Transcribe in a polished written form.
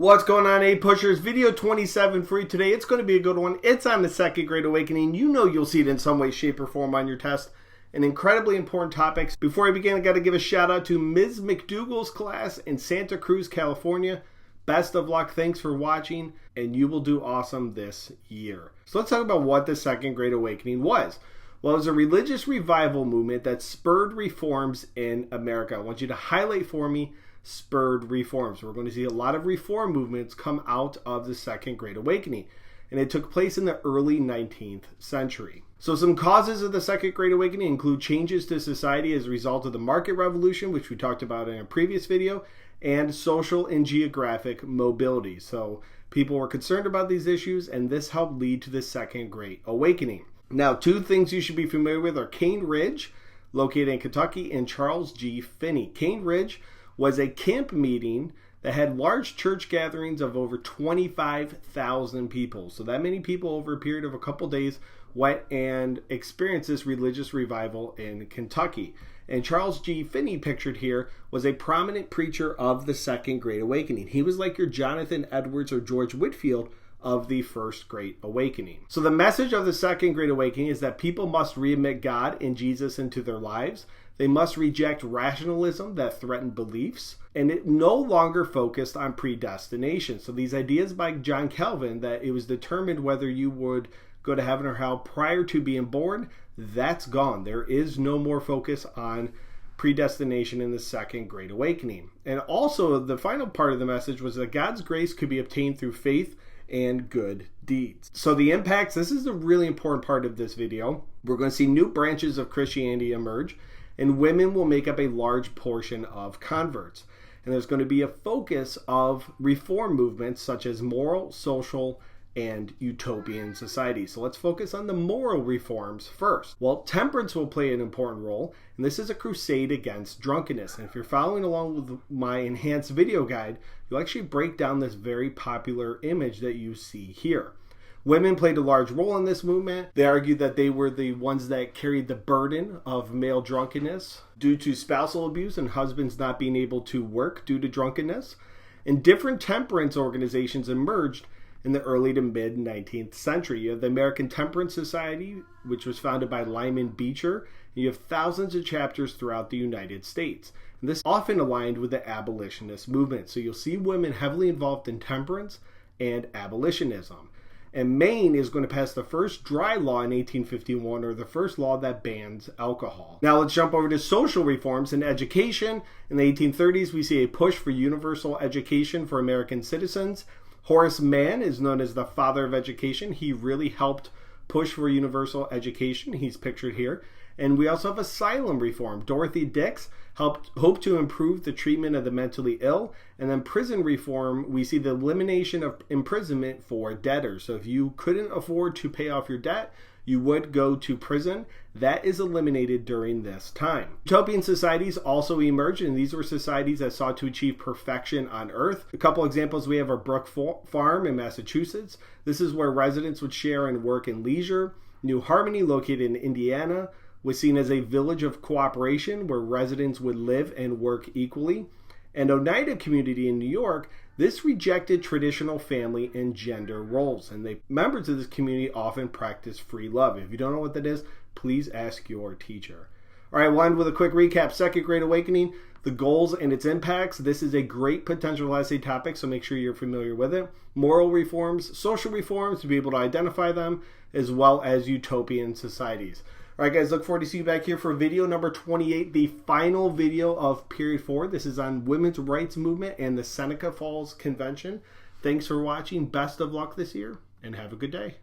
What's going on, APUSHers? Video 27 for you today. It's going to be a good one. It's on the Second Great Awakening. You know you'll see it in some way, shape, or form on your test. An incredibly important topics. Before I begin, I got to give a shout out to Ms. McDougal's class in Santa Cruz, California. Best of luck. Thanks for watching, and you will do awesome this year. So let's talk about what the Second Great Awakening was. Well, it was a religious revival movement that spurred reforms in America. I want you to highlight for me spurred reforms. We're going to see a lot of reform movements come out of the Second Great Awakening, and it took place in the early 19th century. So some causes of the Second Great Awakening include changes to society as a result of the market revolution, which we talked about in a previous video, and social and geographic mobility. So people were concerned about these issues, and this helped lead to the Second Great Awakening. Now, two things you should be familiar with are Cane Ridge, located in Kentucky, and Charles G. Finney. Cane Ridge was a camp meeting that had large church gatherings of over 25,000 people. So that many people over a period of a couple days went and experienced this religious revival in Kentucky. And Charles G. Finney, pictured here, was a prominent preacher of the Second Great Awakening. He was like your Jonathan Edwards or George Whitefield of the First Great Awakening. So the message of the Second Great Awakening is that people must readmit God and Jesus into their lives. They must reject rationalism that threatened beliefs, and it no longer focused on predestination. So these ideas by John Calvin that it was determined whether you would go to heaven or hell prior to being born, that's gone. There is no more focus on predestination in the Second Great Awakening. And also the final part of the message was that God's grace could be obtained through faith and good deeds. So the impacts, this is a really important part of this video. We're going to see new branches of Christianity emerge, and women will make up a large portion of converts. And there's going to be a focus of reform movements such as moral, social, and utopian society. So let's focus on the moral reforms first. Well, temperance will play an important role, and this is a crusade against drunkenness. And if you're following along with my enhanced video guide, you'll actually break down this very popular image that you see here. Women played a large role in this movement. They argued that they were the ones that carried the burden of male drunkenness due to spousal abuse and husbands not being able to work due to drunkenness. And different temperance organizations emerged in the early to mid 19th century. You have the American Temperance Society, which was founded by Lyman Beecher, and you have thousands of chapters throughout the United States. And this often aligned with the abolitionist movement. So you'll see women heavily involved in temperance and abolitionism. And Maine is going to pass the first dry law in 1851, or the first law that bans alcohol. Now let's jump over to social reforms and education. In the 1830s, we see a push for universal education for American citizens. Horace Mann is known as the father of education. He really helped push for universal education. He's pictured here. And we also have asylum reform. Dorothy Dix hoped to improve the treatment of the mentally ill. And then prison reform, we see the elimination of imprisonment for debtors. So if you couldn't afford to pay off your debt, you would go to prison. That is eliminated during this time. Utopian societies also emerged, and these were societies that sought to achieve perfection on earth. A couple examples we have are Brook Farm in Massachusetts. This is where residents would share in work and leisure. New Harmony, located in Indiana, was seen as a village of cooperation where residents would live and work equally. And Oneida community in New York, this rejected traditional family and gender roles. And members of this community often practice free love. If you don't know what that is, please ask your teacher. All right, we'll end with a quick recap. Second Great Awakening, the goals and its impacts. This is a great potential essay topic, so make sure you're familiar with it. Moral reforms, social reforms, to be able to identify them, as well as utopian societies. All right, guys, look forward to see you back here for video number 28, the final video of Period 4. This is on women's rights movement and the Seneca Falls Convention. Thanks for watching. Best of luck this year, and have a good day.